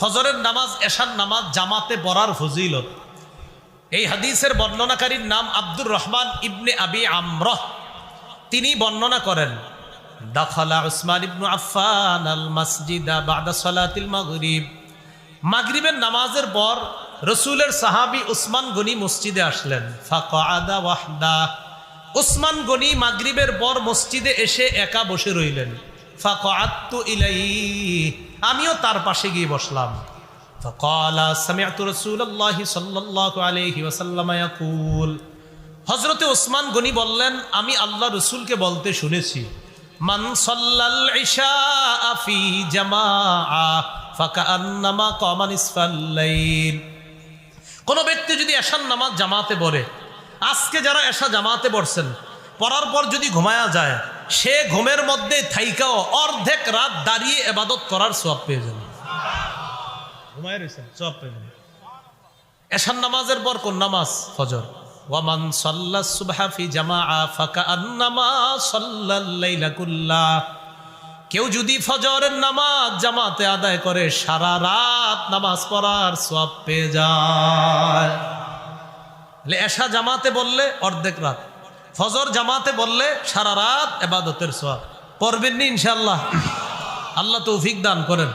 ফজরের নামাজ এশার নামাজ জামাতে পড়ার ফজিলত। এই হাদিসের বর্ণনাকারীর নাম আব্দুর রহমান ইবনে আবি আমরহ। তিনি বর্ণনা করেন, দাখালা উসমান ইবনে আফফান আল মসজিদা বাদা সালাতিল মাগরিব। মাগরিবের নামাজের পর রাসূলের সাহাবী উসমান গনি মসজিদে আসলেন। ফাকআদা ওয়াহদা। উসমান গনি মাগরিবের পর মসজিদে এসে একা বসে রইলেন। ফাকআদতু ইলাইহি। আমিও তার পাশে গিয়ে বসলাম। ফাকালা সামি'তু রাসূলুল্লাহি সাল্লাল্লাহু আলাইহি ওয়াসাল্লাম ইয়াকুল। হযরতে উসমান গনি বললেন, আমি আল্লাহ রাসূলকে বলতে শুনেছি, মান সাল্লাল ইশা ফি জামাআ ফাকান্নামা কামা নিসফাল লাইল। কোন ব্যক্তি যদি এশার নামাজ জামাতে পড়ে, আজকে যারা এশা জামাতে পড়ছেন, পড়ার পর যদি ঘুমায়া যায়, সে ঘুমের মধ্যে থাইকাও অর্ধেক রাত দাঁড়িয়ে ইবাদত করার সওয়াব পেয়ে যাবে। ঘুমায় রইছেন, সওয়াব পেয়ে। এশার নামাজের পর কোন নামাজ? ফজর। ওয়ামান সাল্লাস সুবহা ফি জামাআ ফাকান্নামা সাল্লাল লাইলা কুল্লাহ। কেউ যদি ফজরের নামাজ জামাতে আদায় করে, সারা রাত নামাজ পড়ার সওয়াব পেয়ে যায়। এশা জামাতে বললে অর্ধেক রাত, ফজর জামাতে বললে সারা রাত ইবাদতের সওয়াব। পড়বেন নি ইনশাআল্লাহ? আল্লাহ তৌফিক দান করেন।